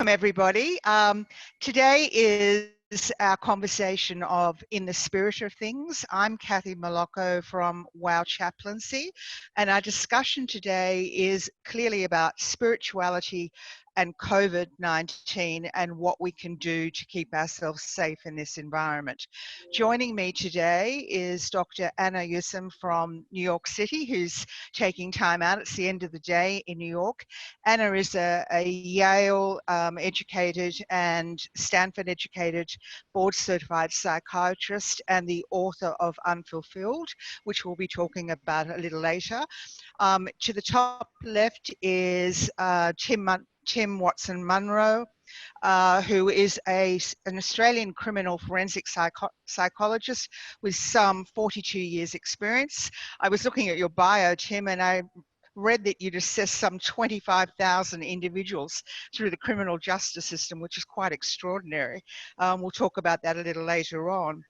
Welcome, everybody. Today is our conversation of In the Spirit of Things. I'm Kathy Malocco from WOW Chaplaincy, and our discussion today is clearly about spirituality and COVID-19 and what we can do to keep ourselves safe in this environment. Joining me today is Dr. Anna Yusim from New York City, who's taking time out. It's the end of the day in New York. Anna is a Yale educated and Stanford educated board certified psychiatrist and the author of Unfulfilled, which we'll be talking about a little later. To the top left is Tim Watson-Munro, who is an Australian criminal forensic psychologist with some 42 years experience. I was looking at your bio, Tim, and I read that you'd assessed some 25,000 individuals through the criminal justice system, which is quite extraordinary. We'll talk about that a little later on.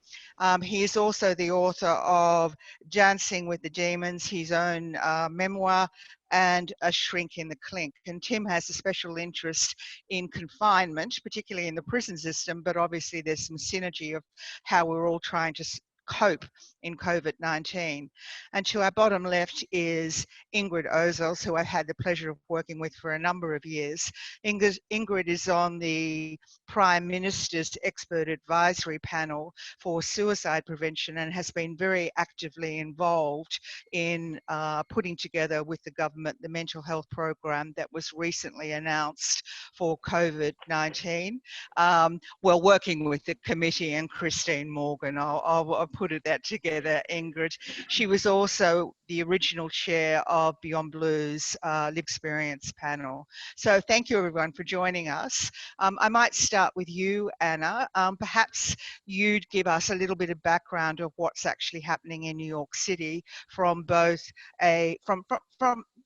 He is also the author of Dancing with the Demons, his own memoir, and A Shrink in the Clink. And Tim has a special interest in confinement, particularly in the prison system, but obviously there's some synergy of how we're all trying to cope in COVID-19. And to our bottom left is Ingrid Ozols, who I've had the pleasure of working with for a number of years. Ingrid is on the Prime Minister's Expert Advisory Panel for Suicide Prevention and has been very actively involved in putting together with the government the mental health program that was recently announced for COVID-19. Well, working with the committee and Christine Morgan, I'll put that together, Ingrid. She was also the original chair of Beyond Blue's Live Experience panel. So thank you everyone for joining us. I might start with you, Anna. Perhaps you'd give us a little bit of background of what's actually happening in New York City from both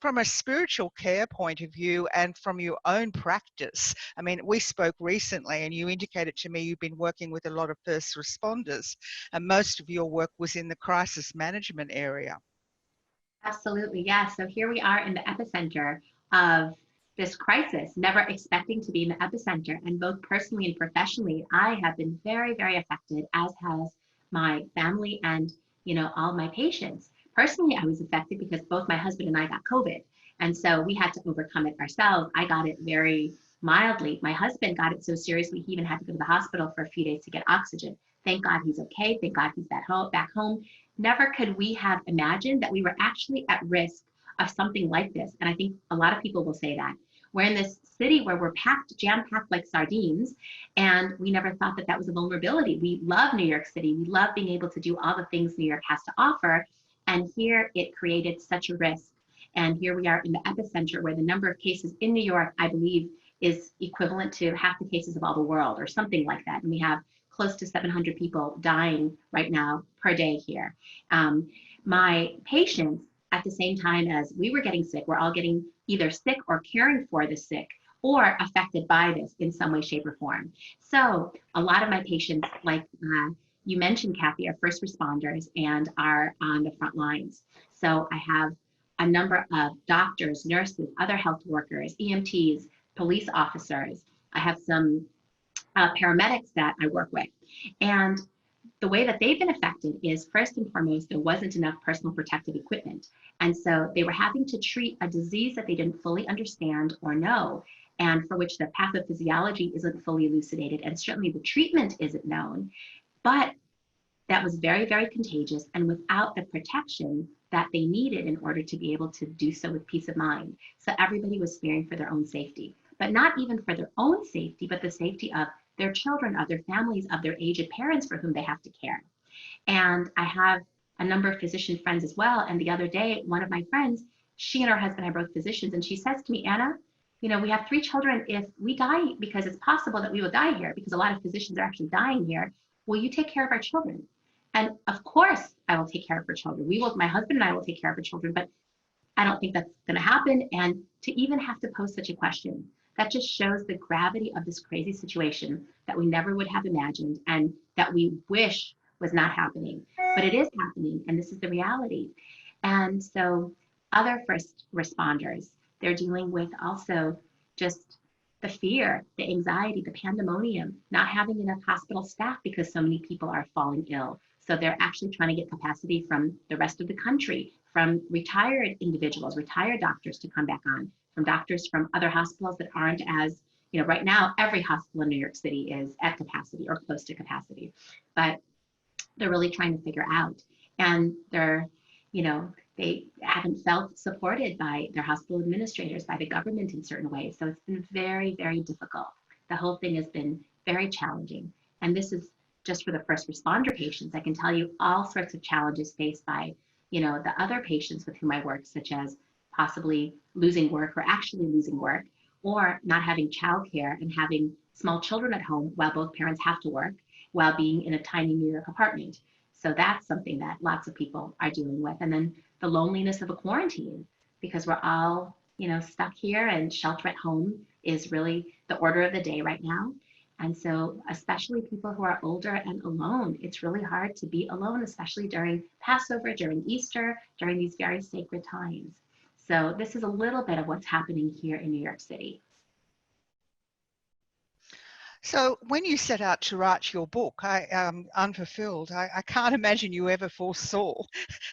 from a spiritual care point of view and from your own practice. I mean, we spoke recently and you indicated to me you've been working with a lot of first responders, and most of your work was in the crisis management area. Absolutely, yeah. So here we are in the epicenter of this crisis, never expecting to be in the epicenter. And both personally and professionally, I have been very, very affected, as has my family and, all my patients. Personally, I was affected because both my husband and I got COVID. And so we had to overcome it ourselves. I got it very mildly. My husband got it so seriously, he even had to go to the hospital for a few days to get oxygen. Thank God he's okay. Thank God he's back home. Never could we have imagined that we were actually at risk of something like this. And I think a lot of people will say that. We're in this city where we're jam-packed like sardines, and we never thought that that was a vulnerability. We love New York City. We love being able to do all the things New York has to offer. And here it created such a risk. And here we are in the epicenter where the number of cases in New York, I believe, is equivalent to half the cases of all the world or something like that. And we have close to 700 people dying right now per day here. My patients, at the same time as we were getting sick, we're all getting either sick or caring for the sick or affected by this in some way, shape, or form. So a lot of my patients, like you mentioned, Kathy, are first responders and are on the front lines. So I have a number of doctors, nurses, other health workers, EMTs, police officers. I have some paramedics that I work with. And the way that they've been affected is, first and foremost, there wasn't enough personal protective equipment. And so they were having to treat a disease that they didn't fully understand or know, and for which the pathophysiology isn't fully elucidated, and certainly the treatment isn't known. But that was very, very contagious and without the protection that they needed in order to be able to do so with peace of mind. So everybody was fearing for their own safety, but not even for their own safety, but the safety of their children, of their families, of their aged parents for whom they have to care. And I have a number of physician friends as well. And the other day, one of my friends, she and her husband are both physicians, and she says to me, Anna, we have 3 children. If we die, because it's possible that we will die here, because a lot of physicians are actually dying here, will you take care of our children? And of course, I will take care of her children. My husband and I will take care of her children, but I don't think that's going to happen. And to even have to pose such a question, that just shows the gravity of this crazy situation that we never would have imagined and that we wish was not happening. But it is happening, and this is the reality. And so other first responders, they're dealing with also just the fear, the anxiety, the pandemonium, not having enough hospital staff because so many people are falling ill. So they're actually trying to get capacity from the rest of the country, from retired individuals, retired doctors to come back on, from doctors from other hospitals that aren't as, right now, every hospital in New York City is at capacity or close to capacity. But they're really trying to figure out. And they haven't felt supported by their hospital administrators, by the government in certain ways. So it's been very, very difficult. The whole thing has been very challenging. And this is just for the first responder patients. I can tell you all sorts of challenges faced by, the other patients with whom I work, such as possibly losing work or actually losing work, or not having childcare and having small children at home while both parents have to work, while being in a tiny New York apartment. So that's something that lots of people are dealing with. And then the loneliness of a quarantine, because we're all, stuck here, and shelter at home is really the order of the day right now. And so especially people who are older and alone, it's really hard to be alone, especially during Passover, during Easter, during these very sacred times. So this is a little bit of what's happening here in New York City. So when you set out to write your book, Unfulfilled, I can't imagine you ever foresaw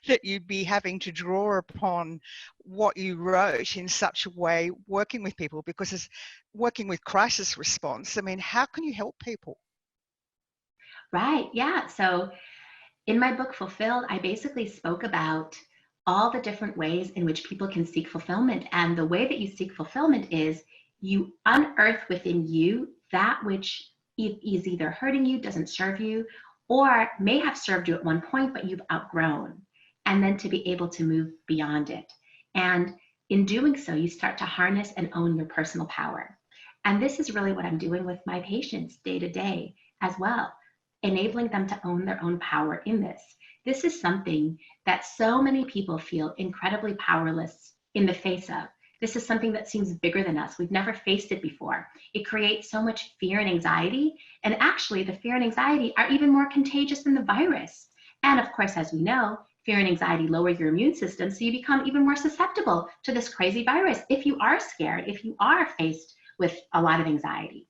that you'd be having to draw upon what you wrote in such a way, working with people, because it's working with crisis response. I mean, how can you help people? Right, yeah. So in my book, Fulfilled, I basically spoke about all the different ways in which people can seek fulfillment. And the way that you seek fulfillment is you unearth within you that which is either hurting you, doesn't serve you, or may have served you at one point, but you've outgrown, and then to be able to move beyond it. And in doing so, you start to harness and own your personal power. And this is really what I'm doing with my patients day to day as well, enabling them to own their own power in this. This is something that so many people feel incredibly powerless in the face of. This is something that seems bigger than us. We've never faced it before. It creates so much fear and anxiety. And actually, the fear and anxiety are even more contagious than the virus. And of course, as we know, fear and anxiety lower your immune system, so you become even more susceptible to this crazy virus if you are scared, if you are faced with a lot of anxiety.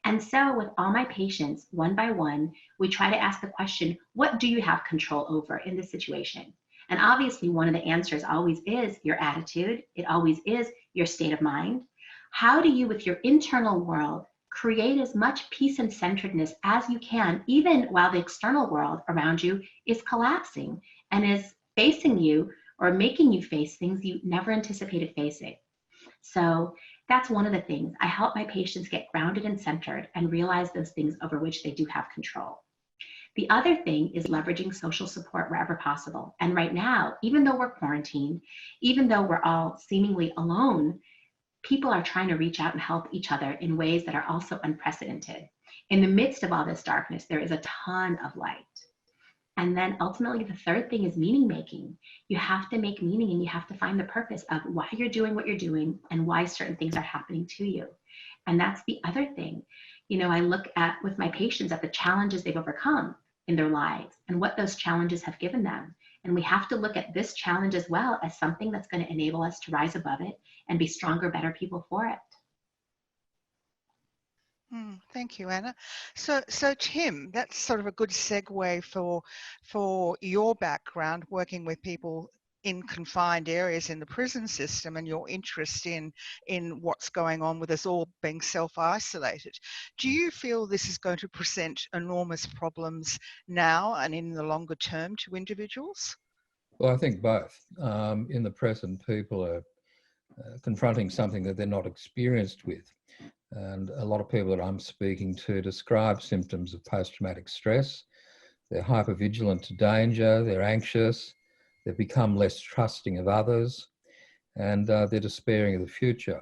And so with all my patients, one by one, we try to ask the question, what do you have control over in this situation? And obviously, one of the answers always is your attitude. It always is your state of mind. How do you, with your internal world, create as much peace and centeredness as you can, even while the external world around you is collapsing and is facing you or making you face things you never anticipated facing? So that's one of the things. I help my patients get grounded and centered and realize those things over which they do have control. The other thing is leveraging social support wherever possible. And right now, even though we're quarantined, even though we're all seemingly alone, people are trying to reach out and help each other in ways that are also unprecedented. In the midst of all this darkness, there is a ton of light. And then ultimately, the third thing is meaning making. You have to make meaning, and you have to find the purpose of why you're doing what you're doing and why certain things are happening to you. And that's the other thing. I look at, with my patients, at the challenges they've overcome in their lives and what those challenges have given them. And we have to look at this challenge as well as something that's going to enable us to rise above it and be stronger, better people for it. Thank you, Anna. So Tim, that's sort of a good segue for your background working with people in confined areas in the prison system and your interest in what's going on with us all being self-isolated. Do you feel this is going to present enormous problems now and in the longer term to individuals? Well, I think both. In the present, people are confronting something that they're not experienced with. And a lot of people that I'm speaking to describe symptoms of post-traumatic stress. They're hypervigilant to danger, they're anxious, they've become less trusting of others, and they're despairing of the future.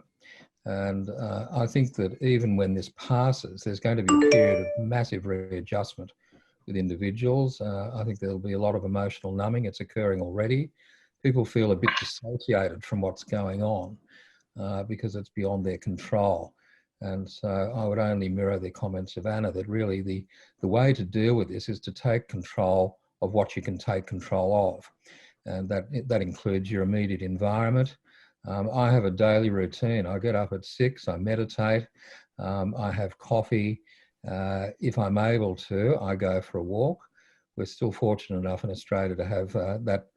And I think that even when this passes, there's going to be a period of massive readjustment with individuals. I think there'll be a lot of emotional numbing. It's occurring already. People feel a bit dissociated from what's going on because it's beyond their control. And so I would only mirror the comments of Anna that really the way to deal with this is to take control of what you can take control of. And that includes your immediate environment, I have a daily routine. I get up at 6, I meditate, I have coffee. If I'm able to, I go for a walk. We're still fortunate enough in Australia to have that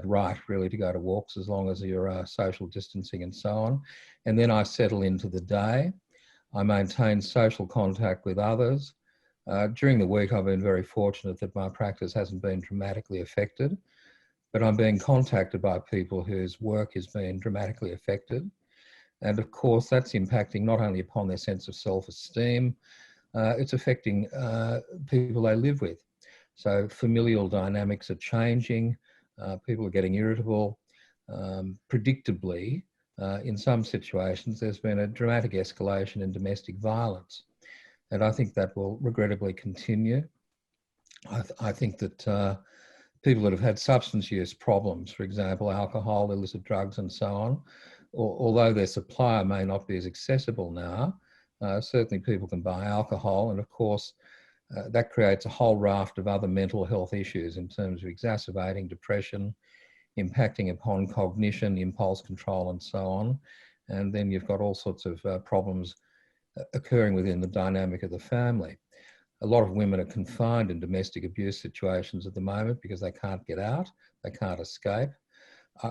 right really to go to walks as long as you're social distancing and so on. And then I settle into the day. I maintain social contact with others. During the week, I've been very fortunate that my practice hasn't been dramatically affected, but I'm being contacted by people whose work has been dramatically affected. And of course, that's impacting not only upon their sense of self-esteem, it's affecting people they live with. So familial dynamics are changing, people are getting irritable. Predictably, in some situations, there's been a dramatic escalation in domestic violence. And I think that will regrettably continue. I think that people that have had substance use problems, for example, alcohol, illicit drugs and so on, although their supplier may not be as accessible now, certainly people can buy alcohol, and of course that creates a whole raft of other mental health issues in terms of exacerbating depression, impacting upon cognition, impulse control and so on. And then you've got all sorts of problems occurring within the dynamic of the family. A lot of women are confined in domestic abuse situations at the moment because they can't get out, they can't escape.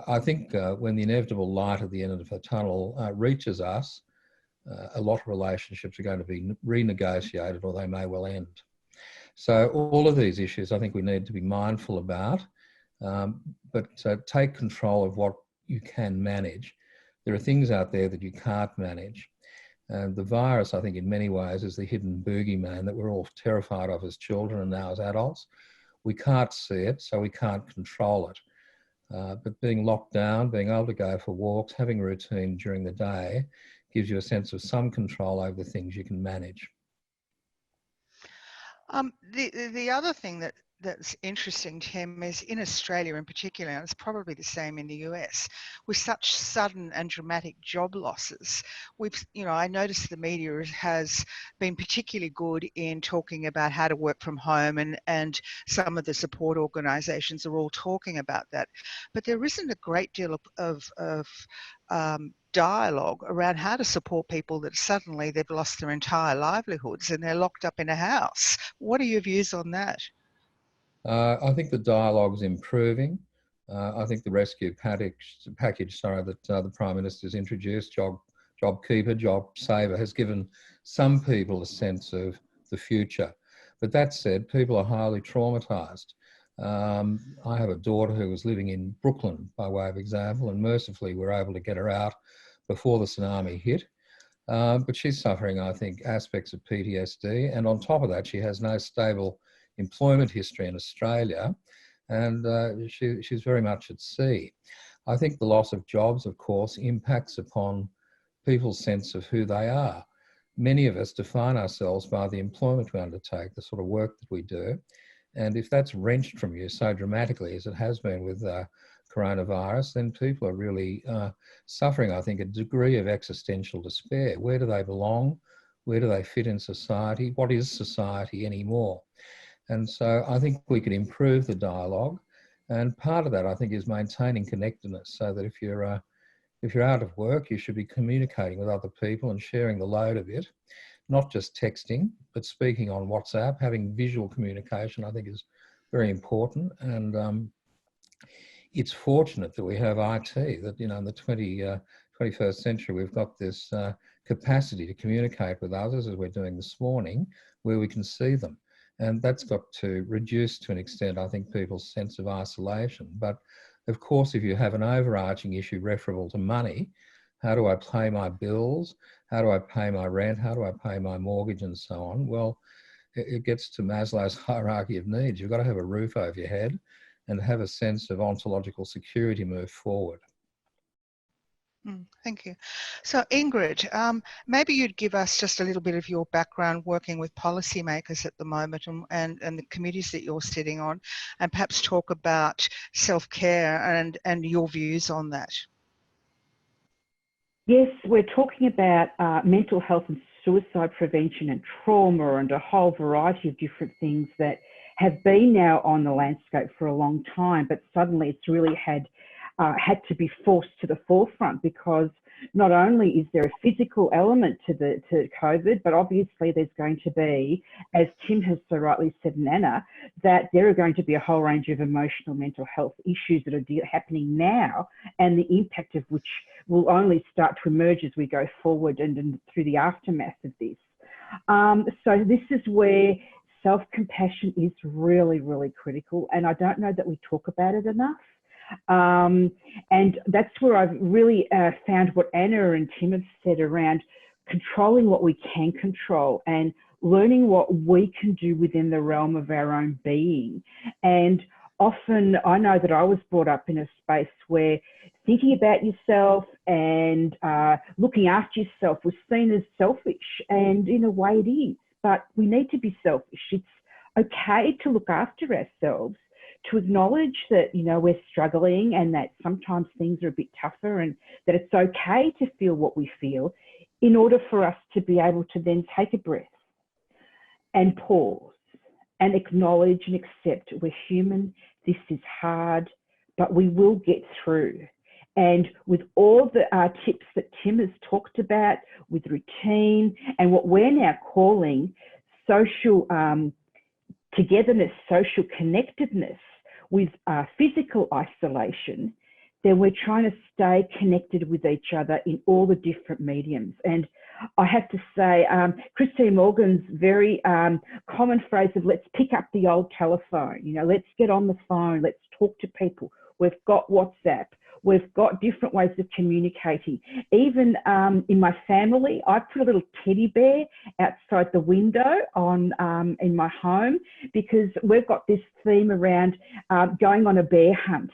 I think when the inevitable light at the end of the tunnel reaches us, a lot of relationships are going to be renegotiated, or they may well end. So all of these issues I think we need to be mindful about, but take control of what you can manage. There are things out there that you can't manage. And the virus, I think, in many ways is the hidden boogeyman that we're all terrified of as children and now as adults. We can't see it, so we can't control it. But being locked down, being able to go for walks, having a routine during the day gives you a sense of some control over the things you can manage. The other thing that's interesting, Tim, is in Australia in particular, and it's probably the same in the US, with such sudden and dramatic job losses, I noticed the media has been particularly good in talking about how to work from home, and some of the support organisations are all talking about that. But there isn't a great deal of dialogue around how to support people that suddenly they've lost their entire livelihoods and they're locked up in a house. What are your views on that? I think the dialogue's improving. I think the rescue package that the Prime Minister's introduced, JobKeeper, JobSaver, has given some people a sense of the future. But that said, people are highly traumatised. I have a daughter who was living in Brooklyn, by way of example, and mercifully we were able to get her out before the tsunami hit. But she's suffering, I think, aspects of PTSD. And on top of that, she has no stable employment history in Australia, and she's very much at sea. I think the loss of jobs, of course, impacts upon people's sense of who they are. Many of us define ourselves by the employment we undertake, the sort of work that we do. And if that's wrenched from you so dramatically as it has been with coronavirus, then people are really suffering, I think, a degree of existential despair. Where do they belong? Where do they fit in society? What is society anymore? And so I think we could improve the dialogue. And part of that, I think, is maintaining connectedness, so that if you're out of work, you should be communicating with other people and sharing the load of it, not just texting, but speaking on WhatsApp. Having visual communication, I think, is very important. And it's fortunate that we have IT, that, in the 21st century, we've got this capacity to communicate with others, as we're doing this morning, where we can see them. And that's got to reduce, to an extent, I think, people's sense of isolation. But of course, if you have an overarching issue referable to money, how do I pay my bills? How do I pay my rent? How do I pay my mortgage and so on? Well, it gets to Maslow's hierarchy of needs. You've got to have a roof over your head and have a sense of ontological security move forward. Thank you. So Ingrid, maybe you'd give us just a little bit of your background working with policymakers at the moment, and the committees that you're sitting on, and perhaps talk about self-care and your views on that. Yes, we're talking about mental health and suicide prevention and trauma and a whole variety of different things that have been now on the landscape for a long time, but suddenly it's really had had to be forced to the forefront, because not only is there a physical element to COVID, but obviously there's going to be, as Tim has so rightly said, and Anna, that there are going to be a whole range of emotional mental health issues that are happening now, and the impact of which will only start to emerge as we go forward and through the aftermath of this. So this is where self-compassion is really, really critical, and I don't know that we talk about it enough. And that's where I've really found what Anna and Tim have said around controlling what we can control and learning what we can do within the realm of our own being. And often I know that I was brought up in a space where thinking about yourself and looking after yourself was seen as selfish, and in a way it is, but we need to be selfish. It's okay to look after ourselves, to acknowledge that, you know, we're struggling and that sometimes things are a bit tougher, and that it's okay to feel what we feel, in order for us to be able to then take a breath and pause and acknowledge and accept we're human. This is hard, but we will get through. And with all the tips that Tim has talked about, with routine and what we're now calling social togetherness, social connectedness, with physical isolation, then we're trying to stay connected with each other in all the different mediums. And I have to say, Christine Morgan's very common phrase of let's pick up the old telephone, you know, let's get on the phone, let's talk to people. We've got WhatsApp. We've got different ways of communicating. Even in my family, I put a little teddy bear outside the window in my home, because we've got this theme around going on a bear hunt,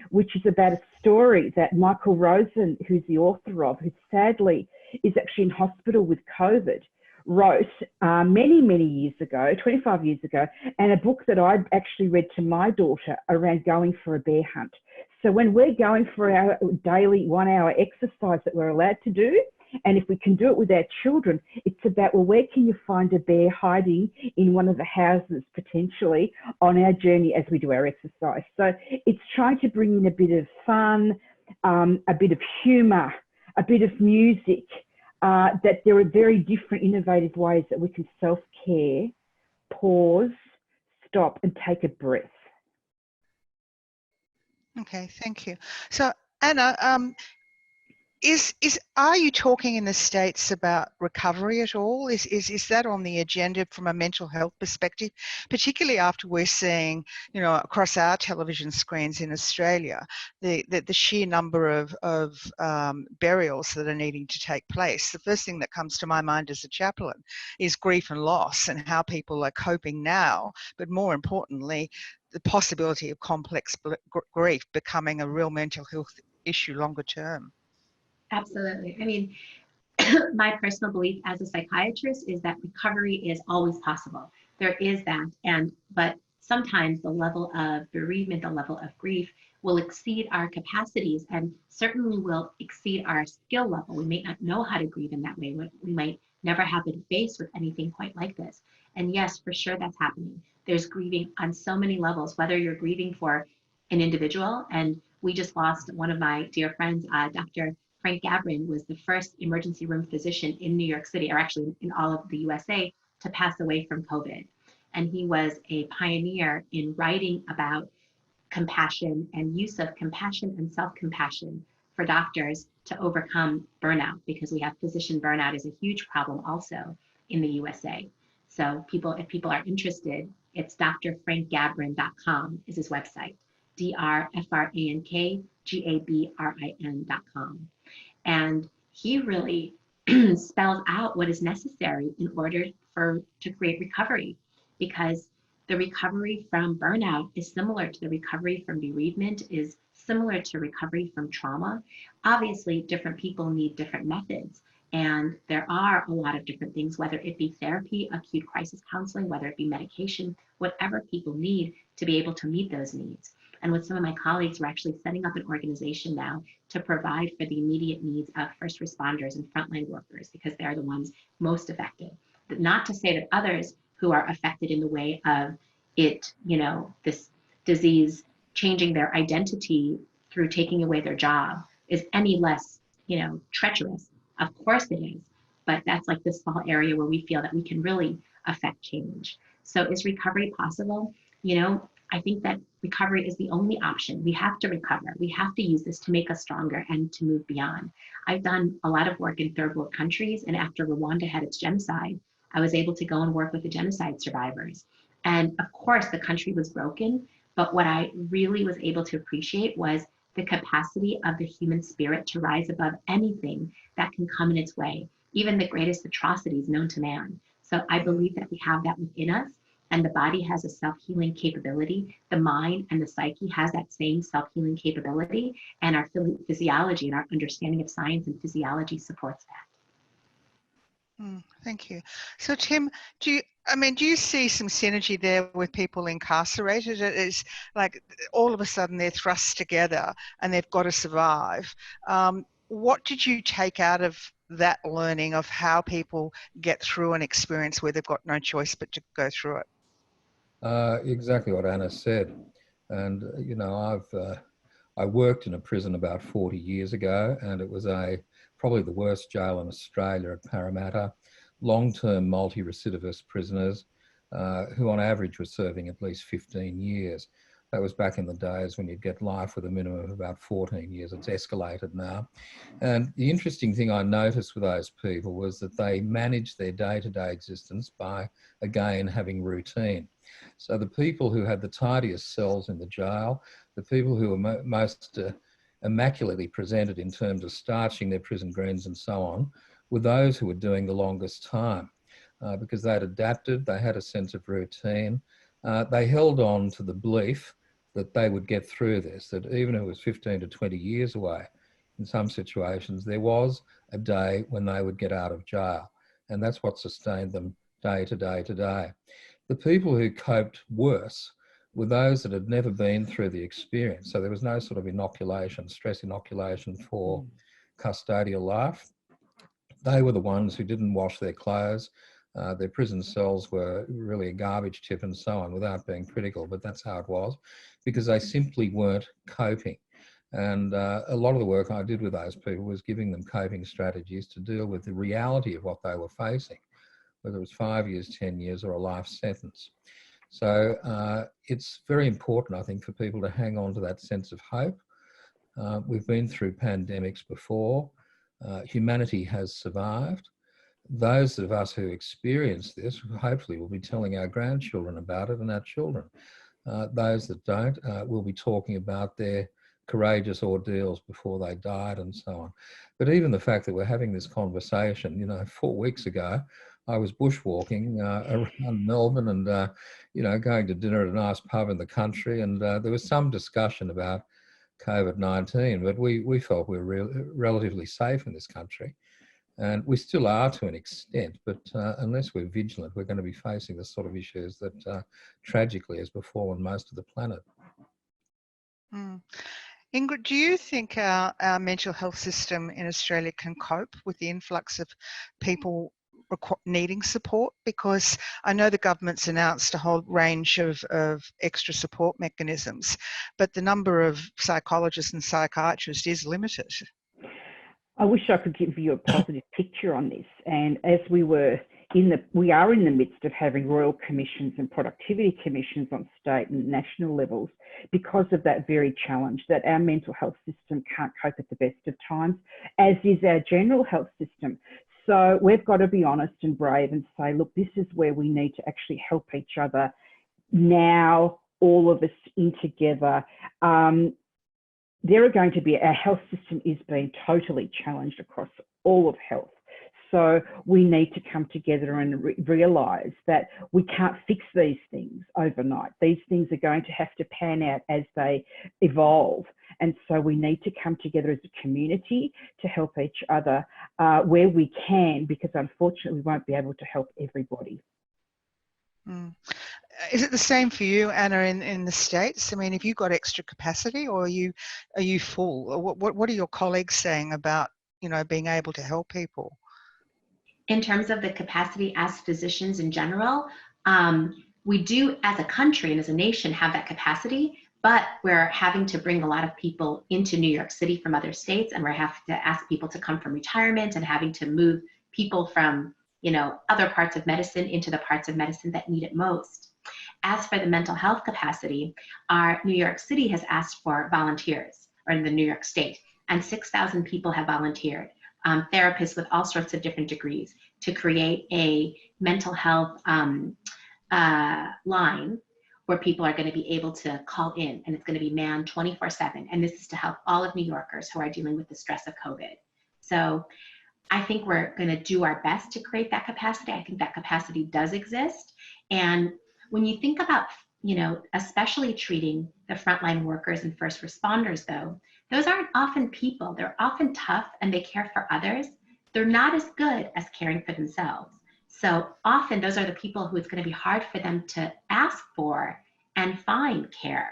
which is about a story that Michael Rosen, who's the author of, who sadly is actually in hospital with COVID, wrote many, many years ago, 25 years ago, and a book that I actually read to my daughter around going for a bear hunt. So when we're going for our daily 1 hour exercise that we're allowed to do, and if we can do it with our children, it's about, well, where can you find a bear hiding in one of the houses potentially on our journey as we do our exercise. So it's trying to bring in a bit of fun, a bit of humour, a bit of music, that there are very different innovative ways that we can self-care, pause, stop and take a breath. Okay, thank you. So Anna, are you talking in the States about recovery at all? Is that on the agenda from a mental health perspective, particularly after we're seeing, you know, across our television screens in Australia, the sheer number of burials that are needing to take place? The first thing that comes to my mind as a chaplain is grief and loss, and how people are coping now, but more importantly, the possibility of complex grief becoming a real mental health issue longer term. Absolutely. I mean, my personal belief as a psychiatrist is that recovery is always possible. There is that, but sometimes the level of bereavement, the level of grief will exceed our capacities, and certainly will exceed our skill level. We may not know how to grieve in that way. We might never have been faced with anything quite like this. And yes, for sure that's happening. There's grieving on so many levels, whether you're grieving for an individual, and we just lost one of my dear friends, Dr. Frank Gabrin was the first emergency room physician in New York City, or actually in all of the USA, to pass away from COVID. And he was a pioneer in writing about compassion and use of compassion and self-compassion for doctors to overcome burnout, because we have physician burnout is a huge problem also in the USA. So if people are interested, it's drfrankgabrin.com is his website, drfrankgabrin.com. And he really spells out what is necessary in order to create recovery, because the recovery from burnout is similar to the recovery from bereavement, is similar to recovery from trauma. Obviously, different people need different methods, and there are a lot of different things, whether it be therapy, acute crisis counseling, whether it be medication, whatever people need to be able to meet those needs. And with some of my colleagues, we're actually setting up an organization now to provide for the immediate needs of first responders and frontline workers, because they're the ones most affected. But not to say that others who are affected in the way of it, you know, this disease changing their identity through taking away their job is any less, treacherous. Of course it is, but that's like the small area where we feel that we can really affect change. So is recovery possible? I think that recovery is the only option. We have to recover. We have to use this to make us stronger and to move beyond. I've done a lot of work in third world countries, and after Rwanda had its genocide, I was able to go and work with the genocide survivors. And of course, the country was broken, but what I really was able to appreciate was the capacity of the human spirit to rise above anything that can come in its way, even the greatest atrocities known to man. So I believe that we have that within us, and the body has a self-healing capability. The mind and the psyche has that same self-healing capability, and our physiology and our understanding of science and physiology supports that. Thank you. So Tim, do you see some synergy there with people incarcerated? It's like all of a sudden they're thrust together and they've got to survive. What did you take out of that learning of how people get through an experience where they've got no choice but to go through it? Exactly what Anna said. And, I worked in a prison about 40 years ago, and it was probably the worst jail in Australia at Parramatta. Long-term multi-recidivist prisoners who on average were serving at least 15 years. That was back in the days when you'd get life with a minimum of about 14 years. It's escalated now. And the interesting thing I noticed with those people was that they managed their day-to-day existence by, again, having routine. So the people who had the tidiest cells in the jail, the people who were most immaculately presented in terms of starching their prison greens and so on, were those who were doing the longest time because they'd adapted, they had a sense of routine. They held on to the belief that they would get through this, that even if it was 15 to 20 years away, in some situations, there was a day when they would get out of jail. And that's what sustained them day to day to day. The people who coped worse were those that had never been through the experience. So there was no sort of inoculation, stress inoculation for custodial life. They were the ones who didn't wash their clothes. Their prison cells were really a garbage tip and so on, without being critical, but that's how it was, because they simply weren't coping. And a lot of the work I did with those people was giving them coping strategies to deal with the reality of what they were facing, whether it was 5 years, 10 years, or a life sentence. So it's very important, I think, for people to hang on to that sense of hope. We've been through pandemics before. Humanity has survived. Those of us who experience this, hopefully will be telling our grandchildren about it and our children. Those that don't will be talking about their courageous ordeals before they died and so on. But even the fact that we're having this conversation, 4 weeks ago, I was bushwalking around Melbourne and, going to dinner at a nice pub in the country. And there was some discussion about COVID-19, but we felt we were relatively safe in this country. And we still are to an extent, but unless we're vigilant, we're going to be facing the sort of issues that tragically has befallen most of the planet. Ingrid, do you think our mental health system in Australia can cope with the influx of people needing support? Because I know the government's announced a whole range of extra support mechanisms, but the number of psychologists and psychiatrists is limited. I wish I could give you a positive picture on this. And as we are in the midst of having royal commissions and productivity commissions on state and national levels because of that very challenge that our mental health system can't cope at the best of times, as is our general health system. So we've got to be honest and brave and say, look, this is where we need to actually help each other now, all of us in together. Our health system is being totally challenged across all of health. So we need to come together and realise that we can't fix these things overnight. These things are going to have to pan out as they evolve. And so we need to come together as a community to help each other where we can, because unfortunately we won't be able to help everybody. Is it the same for you, Anna, in the States? I mean, have you got extra capacity, or are you full? Or what are your colleagues saying about, being able to help people? In terms of the capacity as physicians in general, we do as a country and as a nation have that capacity, But we're having to bring a lot of people into New York City from other states, and we're having to ask people to come from retirement and having to move people from, other parts of medicine into the parts of medicine that need it most. As for the mental health capacity, our New York City has asked for volunteers, or in the New York State, and 6,000 people have volunteered, therapists with all sorts of different degrees, to create a mental health line where people are going to be able to call in, and it's going to be manned 24/7. And this is to help all of New Yorkers who are dealing with the stress of COVID. So I think we're going to do our best to create that capacity. I think that capacity does exist. And when you think about, especially treating the frontline workers and first responders, though, those aren't often people. They're often tough and they care for others. They're not as good as caring for themselves. So often those are the people who it's going to be hard for them to ask for and find care.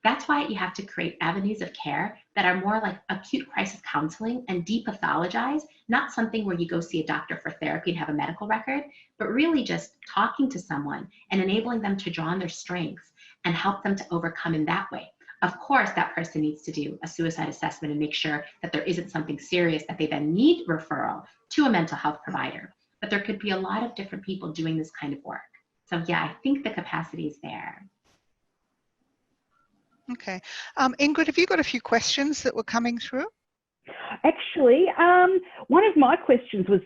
That's why you have to create avenues of care that are more like acute crisis counseling and depathologize, not something where you go see a doctor for therapy and have a medical record, but really just talking to someone and enabling them to draw on their strengths and help them to overcome in that way. Of course, that person needs to do a suicide assessment and make sure that there isn't something serious that they then need referral to a mental health provider. But there could be a lot of different people doing this kind of work. So yeah, I think the capacity is there. Okay. Ingrid, have you got a few questions that were coming through? Actually, one of my questions was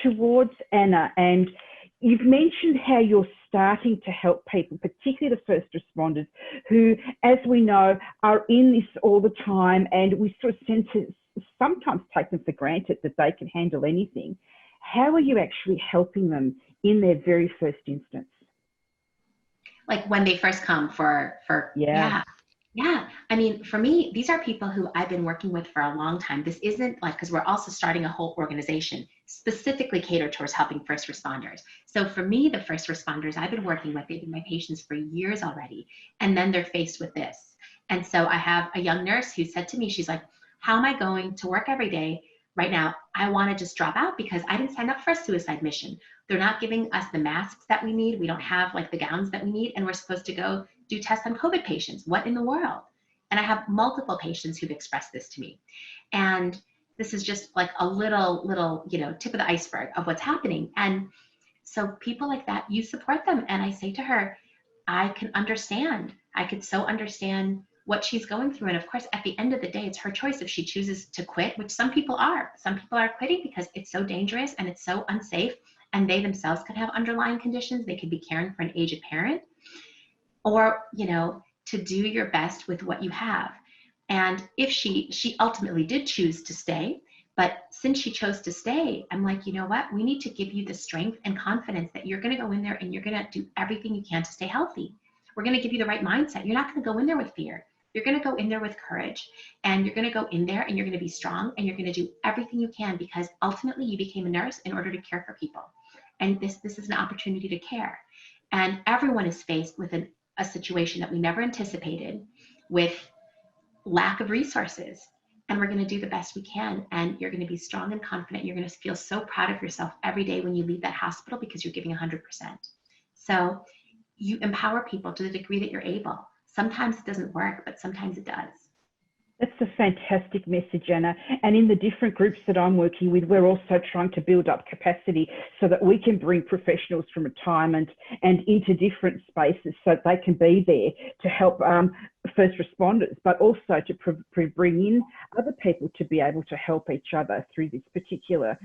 towards Anna, and you've mentioned how you're starting to help people, particularly the first responders, who, as we know, are in this all the time, and we sort of tend to sometimes take them for granted that they can handle anything. How are you actually helping them in their very first instance? Like when they first come for yeah. I mean, for me, these are people who I've been working with for a long time. This isn't like, because we're also starting a whole organization specifically catered towards helping first responders. So for me, the first responders I've been working with, they've been my patients for years already. And then they're faced with this. And so I have a young nurse who said to me, she's like, how am I going to work every day? Right now, I want to just drop out because I didn't sign up for a suicide mission. They're not giving us the masks that we need. We don't have like the gowns that we need. And we're supposed to go do tests on COVID patients. What in the world? And I have multiple patients who've expressed this to me. And this is just like a little, tip of the iceberg of what's happening. And so people like that, you support them. And I say to her, I can understand. I could so understand what she's going through. And of course, at the end of the day, it's her choice if she chooses to quit, which some people are. Some people are quitting because it's so dangerous and it's so unsafe. And they themselves could have underlying conditions. They could be caring for an aged parent. Or, to do your best with what you have. And if she ultimately did choose to stay, but since she chose to stay, I'm like, you know what? We need to give you the strength and confidence that you're going to go in there and you're going to do everything you can to stay healthy. We're going to give you the right mindset. You're not going to go in there with fear. You're going to go in there with courage, and you're going to go in there and you're going to be strong, and you're going to do everything you can, because ultimately you became a nurse in order to care for people. And this is an opportunity to care. And everyone is faced with a situation that we never anticipated, with lack of resources. And we're going to do the best we can. And you're going to be strong and confident. You're going to feel so proud of yourself every day when you leave that hospital because you're giving 100%. So you empower people to the degree that you're able. Sometimes it doesn't work, but sometimes it does. That's a fantastic message, Anna. And in the different groups that I'm working with, we're also trying to build up capacity so that we can bring professionals from retirement and into different spaces so that they can be there to help first responders, but also to bring in other people to be able to help each other through this particular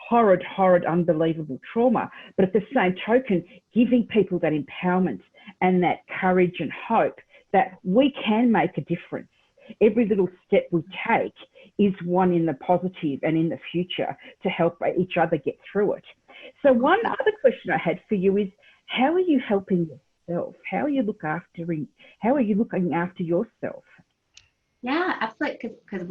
horrid, unbelievable trauma. But at the same token, giving people that empowerment and that courage and hope that we can make a difference. Every little step we take is one in the positive and in the future to help each other get through it. So one other question I had for you is, how are you helping yourself? How are you looking after yourself? Yeah, absolutely. Because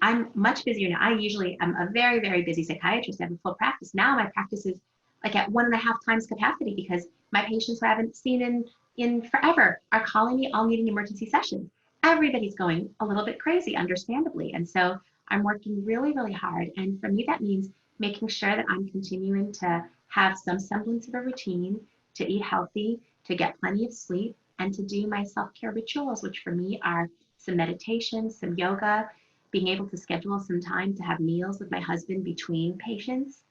I'm much busier now. I'm a very, very busy psychiatrist. I have a full practice. Now my practice is like at 1.5 times capacity, because my patients who I haven't seen in forever are calling me, all needing emergency sessions. Everybody's going a little bit crazy, understandably. And so I'm working really, really hard. And for me, that means making sure that I'm continuing to have some semblance of a routine, to eat healthy, to get plenty of sleep, and to do my self-care rituals, which for me are some meditation, some yoga, being able to schedule some time to have meals with my husband between patients,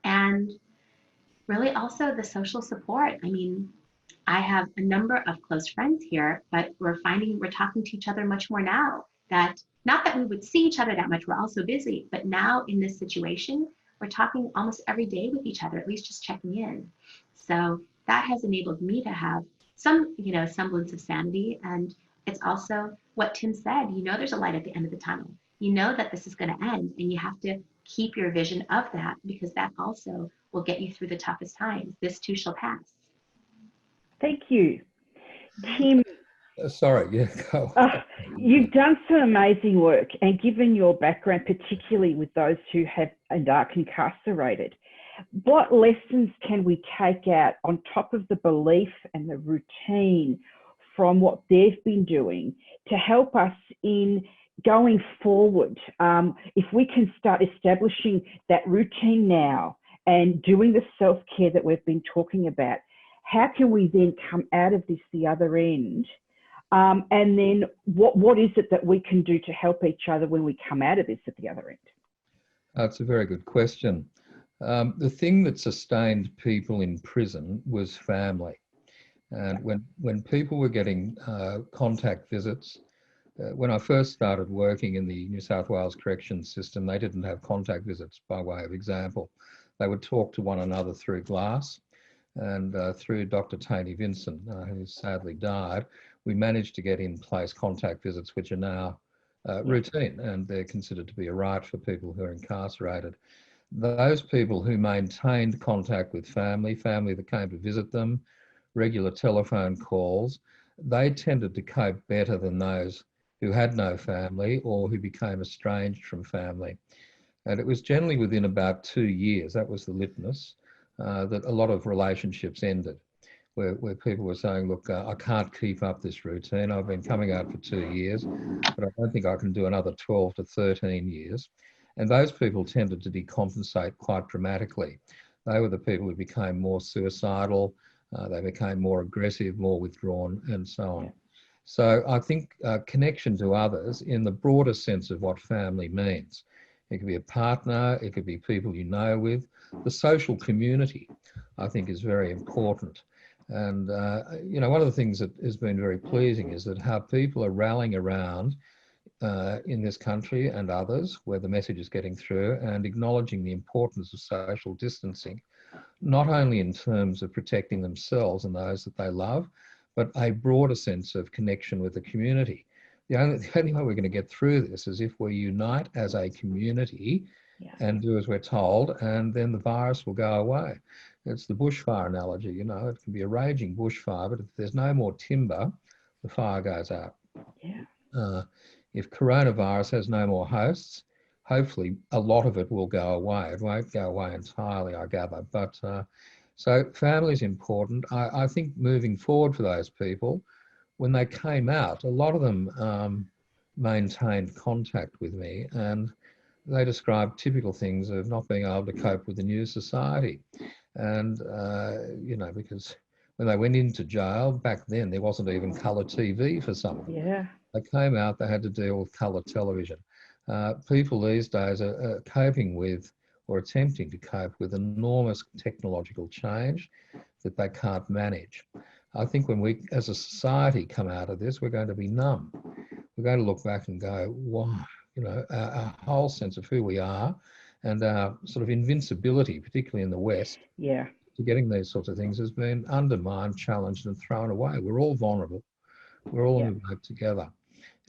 and really also the social support. I mean, I have a number of close friends here, but we're finding we're talking to each other much more now. That not that we would see each other that much, we're all so busy, but now in this situation, we're talking almost every day with each other, at least just checking in. So that has enabled me to have some, semblance of sanity. And it's also what Tim said, there's a light at the end of the tunnel. You know that this is going to end, and you have to keep your vision of that, because that also will get you through the toughest times. This too shall pass. Thank you. Tim, Sorry, yeah, go. You've done some amazing work, and given your background, particularly with those who have and are incarcerated, what lessons can we take out on top of the belief and the routine from what they've been doing to help us in going forward? If we can start establishing that routine now and doing the self-care that we've been talking about, how can we then come out of this the other end? And then what is it that we can do to help each other when we come out of this at the other end? That's a very good question. The thing that sustained people in prison was family. And when people were getting contact visits, when I first started working in the New South Wales corrections system, they didn't have contact visits, by way of example. They would talk to one another through glass. And through Dr. Tony Vincent, who sadly died, we managed to get in place contact visits, which are now routine, and they're considered to be a right for people who are incarcerated. Those people who maintained contact with family that came to visit them, regular telephone calls, they tended to cope better than those who had no family or who became estranged from family. And it was generally within about 2 years, that was the litmus, that a lot of relationships ended, where people were saying, look, I can't keep up this routine. I've been coming out for 2 years, but I don't think I can do another 12 to 13 years. And those people tended to decompensate quite dramatically. They were the people who became more suicidal, they became more aggressive, more withdrawn, and so on. So I think connection to others in the broader sense of what family means. It could be a partner, it could be people you know with. The social community, I think, is very important. And, one of the things that has been very pleasing is that how people are rallying around in this country and others, where the message is getting through, and acknowledging the importance of social distancing, not only in terms of protecting themselves and those that they love, but a broader sense of connection with the community. The only way we're going to get through this is if we unite as a community and do as we're told, and then the virus will go away. It's the bushfire analogy, it can be a raging bushfire, but if there's no more timber, the fire goes out. If coronavirus has no more hosts, hopefully a lot of it will go away. It won't go away entirely, I gather. But so family is important. I think moving forward for those people, when they came out, a lot of them maintained contact with me, and they described typical things of not being able to cope with the new society. And, because when they went into jail, back then there wasn't even colour TV for some of them. They came out, they had to deal with colour television. People these days are coping with, or attempting to cope with, enormous technological change that they can't manage. I think when we, as a society, come out of this, we're going to be numb. We're going to look back and go, wow, our whole sense of who we are and our sort of invincibility, particularly in the West, to getting these sorts of things has been undermined, challenged and thrown away. We're all vulnerable. We're all in it together.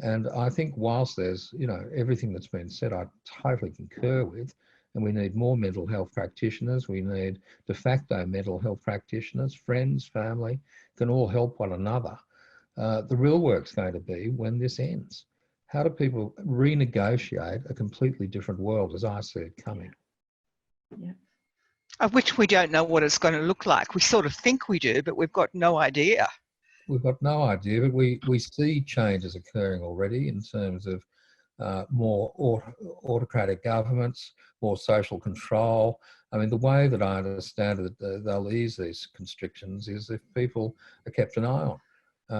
And I think whilst there's, everything that's been said, I totally concur with, and we need more mental health practitioners. We need de facto mental health practitioners, friends, family, can all help one another. The real work's going to be when this ends. How do people renegotiate a completely different world as I see it coming? Of which we don't know what it's going to look like. We sort of think we do, but we've got no idea. We've got no idea, but we see changes occurring already in terms of more autocratic governments, more social control. I mean, the way that I understand it, they'll ease these constrictions is if people are kept an eye on.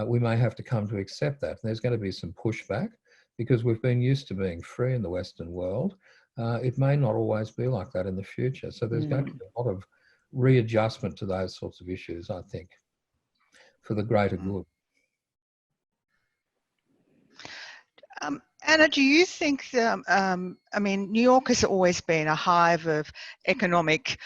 we may have to come to accept that. And there's going to be some pushback because we've been used to being free in the Western world. It may not always be like that in the future. So there's going to be a lot of readjustment to those sorts of issues, I think, for the greater good. Anna, do you think that, I mean, New York has always been a hive of economic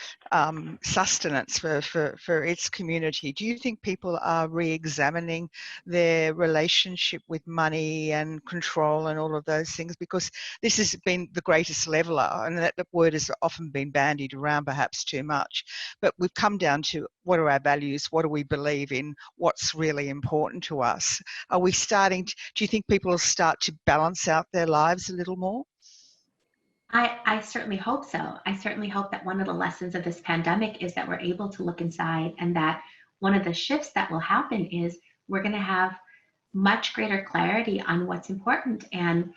sustenance for its community. Do you think people are re-examining their relationship with money and control and all of those things? Because this has been the greatest leveler, and that word has often been bandied around perhaps too much. But we've come down to what are our values, what do we believe in, what's really important to us? Are we starting to, do you think people will start to balance out their lives a little more? I certainly hope so. I certainly hope that one of the lessons of this pandemic is that we're able to look inside, and that one of the shifts that will happen is we're going to have much greater clarity on what's important. And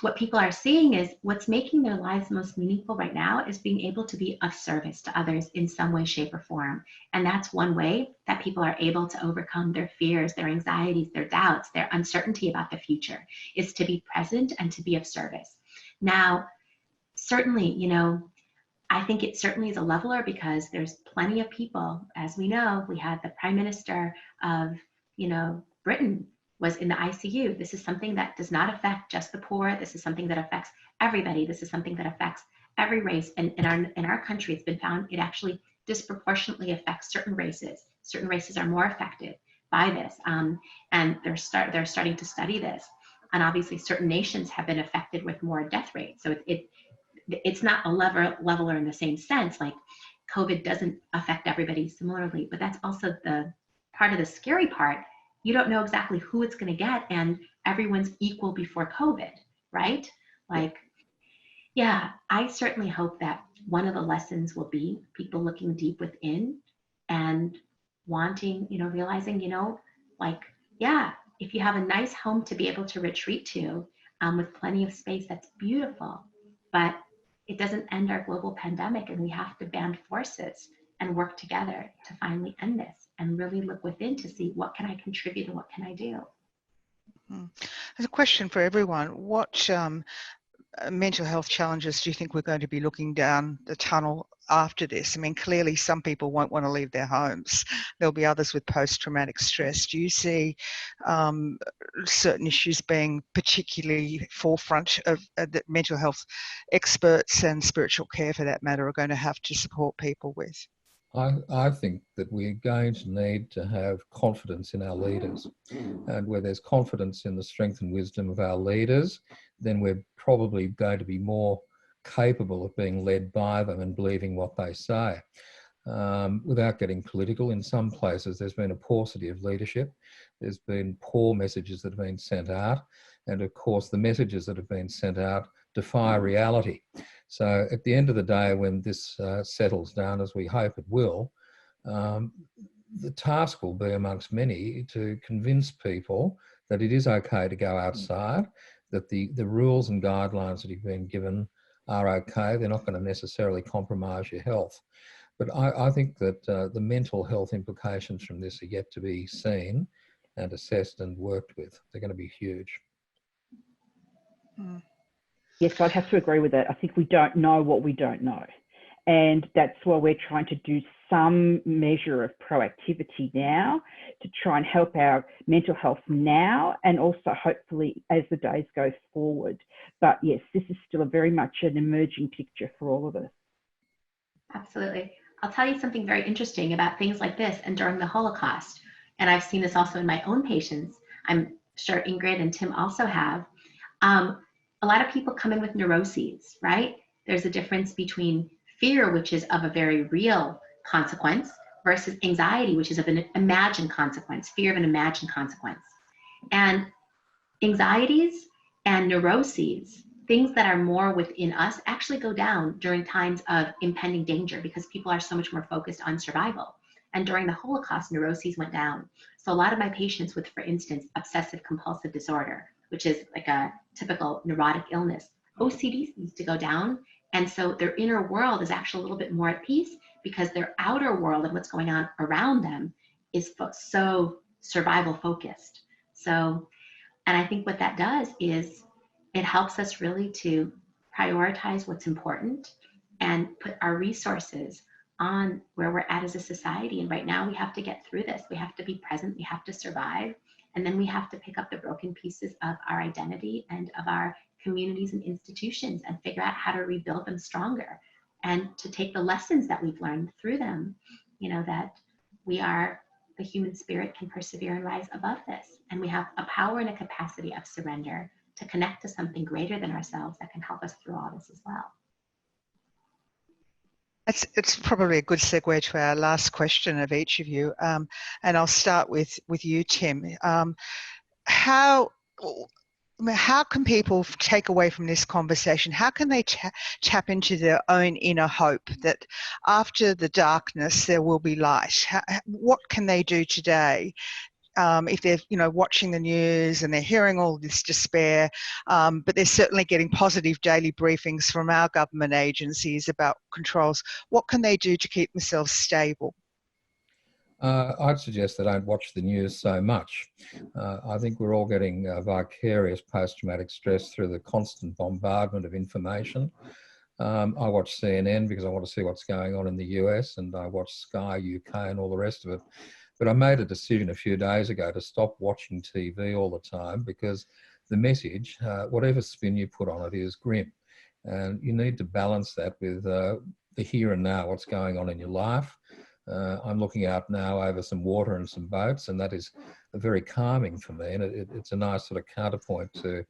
what people are seeing is what's making their lives most meaningful right now is being able to be of service to others in some way, shape, or form. And that's one way that people are able to overcome their fears, their anxieties, their doubts, their uncertainty about the future, is to be present and to be of service. Now, certainly, you know, I think it certainly is a leveler because there's plenty of people, as we know, we had the Prime Minister of, you know, Britain was in the ICU. This is something that does not affect just the poor. This is something that affects everybody. This is something that affects every race. And in our country, it's been found it actually disproportionately affects certain races. Certain races are more affected by this, and they're starting to study this. And obviously, certain nations have been affected with more death rates. So it's not a leveler in the same sense. Like COVID doesn't affect everybody similarly, but that's also the part of the scary part. You don't know exactly who it's going to get, and everyone's equal before COVID, right? Like, yeah, I certainly hope that one of the lessons will be people looking deep within and wanting, you know, realizing, you know, like, yeah, if you have a nice home to be able to retreat to with plenty of space, that's beautiful, but it doesn't end our global pandemic, and we have to band forces and work together to finally end this and really look within to see what can I contribute and what can I do. There's a question for everyone. What mental health challenges do you think we're going to be looking down the tunnel after this? I mean, clearly some people won't want to leave their homes. There'll be others with post-traumatic stress. Do you see certain issues being particularly forefront of that mental health experts and spiritual care, for that matter, are going to have to support people with? I think that we're going to need to have confidence in our leaders. And where there's confidence in the strength and wisdom of our leaders, then we're probably going to be more capable of being led by them and believing what they say. Without getting political, in some places there's been a paucity of leadership. There's been poor messages that have been sent out. And of course, the messages that have been sent out defy reality. So at the end of the day, when this settles down, as we hope it will, the task will be amongst many to convince people that it is okay to go outside, that the rules and guidelines that you've been given are okay. They're not going to necessarily compromise your health. But I think that the mental health implications from this are yet to be seen and assessed and worked with. They're going to be huge. Yes, I'd have to agree with that. I think we don't know what we don't know. And that's why we're trying to do some measure of proactivity now to try and help our mental health now, and also hopefully as the days go forward. But yes, this is still very much an emerging picture for all of us. Absolutely. I'll tell you something very interesting about things like this and during the Holocaust. And I've seen this also in my own patients. I'm sure Ingrid and Tim also have. A lot of people come in with neuroses, right? There's a difference between fear, which is of a very real consequence, versus anxiety, which is of an imagined consequence, fear of an imagined consequence. And anxieties and neuroses, things that are more within us, actually go down during times of impending danger because people are so much more focused on survival. And during the Holocaust, neuroses went down. So a lot of my patients with, for instance, obsessive compulsive disorder, which is like a typical neurotic illness, OCD needs to go down. And so their inner world is actually a little bit more at peace because their outer world and what's going on around them is so survival focused. So, and I think what that does is it helps us really to prioritize what's important and put our resources on where we're at as a society. And right now we have to get through this. We have to be present, we have to survive, and then we have to pick up the broken pieces of our identity and of our communities and institutions and figure out how to rebuild them stronger, and to take the lessons that we've learned through them, you know, that the human spirit can persevere and rise above this. And we have a power and a capacity of surrender to connect to something greater than ourselves that can help us through all this as well. It's probably a good segue to our last question of each of you. And I'll start with you, Tim. How can people take away from this conversation? How can they tap into their own inner hope that after the darkness there will be light? What can they do today if they're, you know, watching the news and they're hearing all this despair, but they're certainly getting positive daily briefings from our government agencies about controls? What can they do to keep themselves stable? I'd suggest they don't watch the news so much. I think we're all getting vicarious post-traumatic stress through the constant bombardment of information. I watch CNN because I want to see what's going on in the US, and I watch Sky UK and all the rest of it. But I made a decision a few days ago to stop watching TV all the time, because the message, whatever spin you put on it, is grim. And you need to balance that with the here and now, what's going on in your life. I'm looking out now over some water and some boats, and that is very calming for me. And it's a nice sort of counterpoint to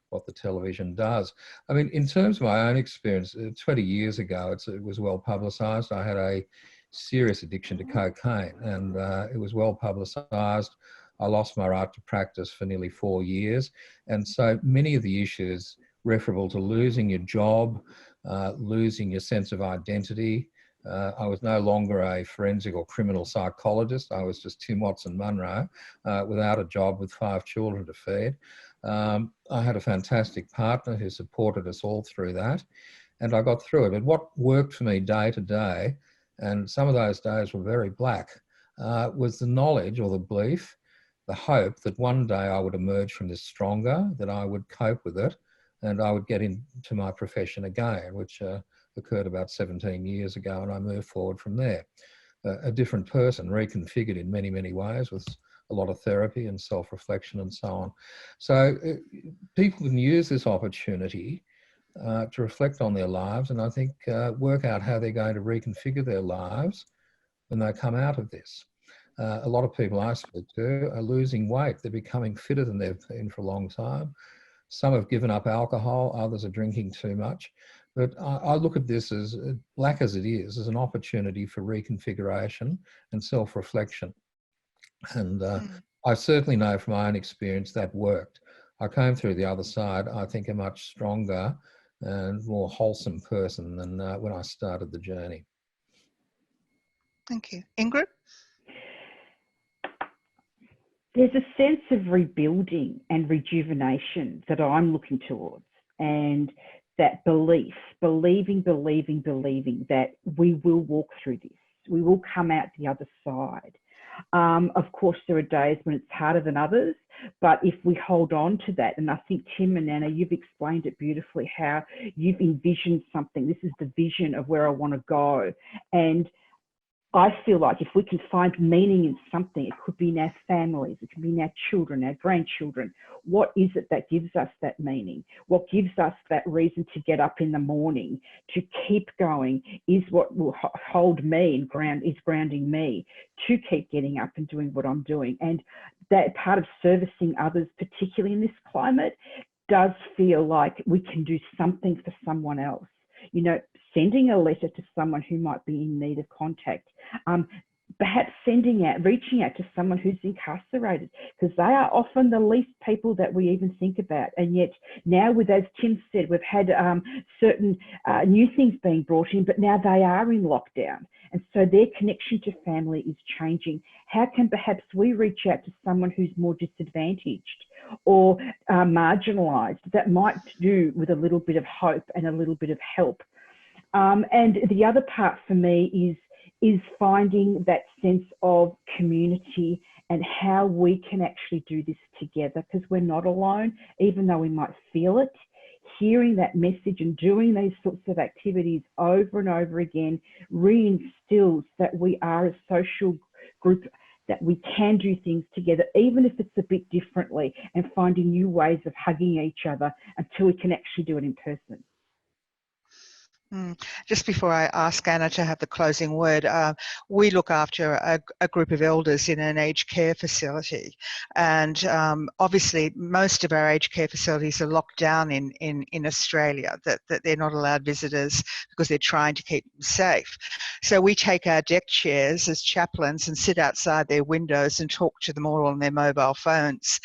what the television does. I mean, in terms of my own experience, 20 years ago, it was well publicised. I had a serious addiction to cocaine, and it was well publicised. I lost my right to practice for nearly 4 years. And so many of the issues referable to losing your job, losing your sense of identity. I was no longer a forensic or criminal psychologist. I was just Tim Watson-Munro without a job with 5 children to feed. I had a fantastic partner who supported us all through that, and I got through it. But what worked for me day to day, and some of those days were very black, was the knowledge or the belief, the hope that one day I would emerge from this stronger, that I would cope with it, and I would get into my profession again, which occurred about 17 years ago, and I moved forward from there. A different person, reconfigured in many, many ways, with a lot of therapy and self-reflection and so on. So people can use this opportunity to reflect on their lives, and I think work out how they're going to reconfigure their lives when they come out of this. A lot of people I speak to are losing weight. They're becoming fitter than they've been for a long time. Some have given up alcohol, others are drinking too much. But I look at this, as black as it is, as an opportunity for reconfiguration and self-reflection. And I certainly know from my own experience that worked. I came through the other side, I think, a much stronger and more wholesome person than when I started the journey. Thank you. Ingrid? There's a sense of rebuilding and rejuvenation that I'm looking towards, and that believing that we will walk through this. We will come out the other side. Of course, there are days when it's harder than others, but if we hold on to that, and I think Tim and Anna, you've explained it beautifully, how you've envisioned something. This is the vision of where I want to go. And I feel like if we can find meaning in something, it could be in our families, it could be in our children, our grandchildren. What is it that gives us that meaning? What gives us that reason to get up in the morning, to keep going, is what will hold me and is grounding me to keep getting up and doing what I'm doing. And that part of servicing others, particularly in this climate, does feel like we can do something for someone else. You know, sending a letter to someone who might be in need of contact, perhaps reaching out to someone who's incarcerated, because they are often the least people that we even think about. And yet now, with, as Tim said, we've had certain new things being brought in, but now they are in lockdown. And so their connection to family is changing. How can perhaps we reach out to someone who's more disadvantaged or marginalised, that might do with a little bit of hope and a little bit of help? And the other part for me is finding that sense of community and how we can actually do this together, because we're not alone, even though we might feel it. Hearing that message and doing these sorts of activities over and over again reinstills that we are a social group, that we can do things together, even if it's a bit differently, and finding new ways of hugging each other until we can actually do it in person. Just before I ask Anna to have the closing word, we look after a group of elders in an aged care facility, and obviously most of our aged care facilities are locked down in Australia, that they're not allowed visitors because they're trying to keep them safe. So we take our deck chairs as chaplains and sit outside their windows and talk to them all on their mobile phones.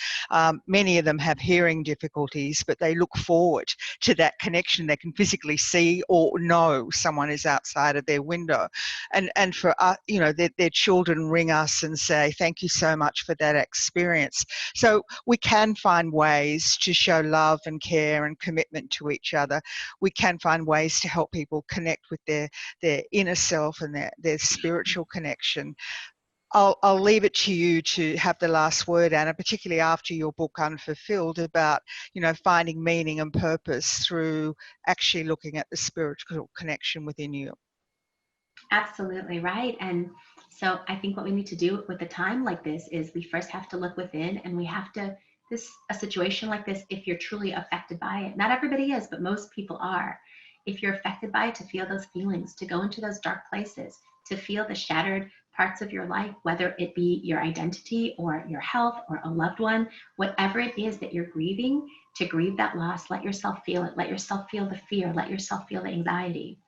Many of them have hearing difficulties, but they look forward to that connection. They can physically see or know someone is outside of their window, and for us, you know, their children ring us and say thank you so much for that experience. So we can find ways to show love and care and commitment to each other. We can find ways to help people connect with their inner self and their spiritual connection. I'll leave it to you to have the last word, Anna, particularly after your book Unfulfilled, about, you know, finding meaning and purpose through actually looking at the spiritual connection within you. Absolutely right. And so I think what we need to do with a time like this is we first have to look within, and we have to, a situation like this, if you're truly affected by it, not everybody is, but most people are. If you're affected by it, to feel those feelings, to go into those dark places, to feel the shattered parts of your life, whether it be your identity or your health or a loved one, whatever it is that you're grieving, to grieve that loss, let yourself feel it. Let yourself feel the fear. Let yourself feel the anxiety.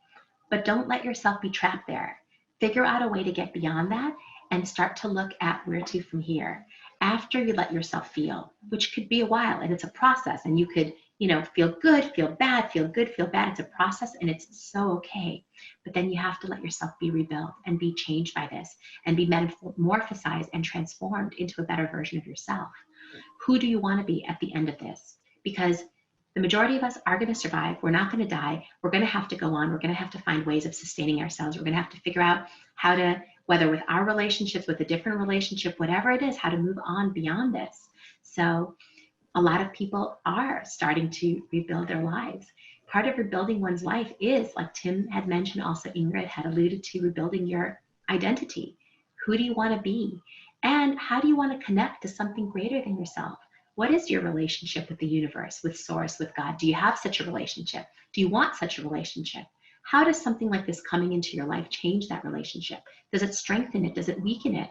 But don't let yourself be trapped there. Figure out a way to get beyond that and start to look at where to from here. After you let yourself feel, which could be a while, and it's a process, and you could, you know, feel good, feel bad, feel good, feel bad. It's a process, and it's so okay. But then you have to let yourself be rebuilt and be changed by this and be metamorphosized and transformed into a better version of yourself. Who do you want to be at the end of this? Because the majority of us are going to survive. We're not going to die. We're going to have to go on. We're going to have to find ways of sustaining ourselves. We're going to have to figure out how to, whether with our relationships, with a different relationship, whatever it is, how to move on beyond this. So a lot of people are starting to rebuild their lives. Part of rebuilding one's life is, like Tim had mentioned, also Ingrid had alluded to, rebuilding your identity. Who do you want to be? And how do you want to connect to something greater than yourself? What is your relationship with the universe, with Source, with God? Do you have such a relationship? Do you want such a relationship? How does something like this coming into your life change that relationship? Does it strengthen it? Does it weaken it?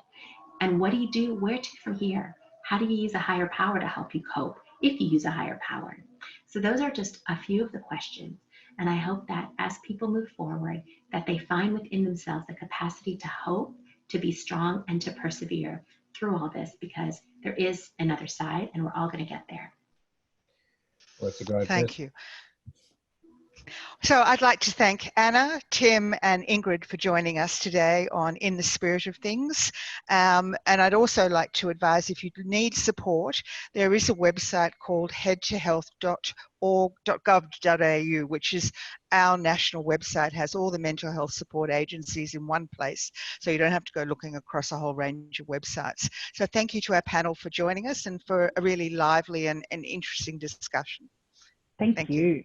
And what do you do? Where to from here? How do you use a higher power to help you cope, if you use a higher power? So those are just a few of the questions. And I hope that as people move forward, that they find within themselves the capacity to hope, to be strong, and to persevere through all this, because there is another side, and we're all going to get there. Well, that's a great Thank you. So I'd like to thank Anna, Tim, and Ingrid for joining us today on In the Spirit of Things. And I'd also like to advise, if you need support, there is a website called headtohealth.org.gov.au, which is our national website, has all the mental health support agencies in one place, so you don't have to go looking across a whole range of websites. So thank you to our panel for joining us and for a really lively and interesting discussion. Thank you.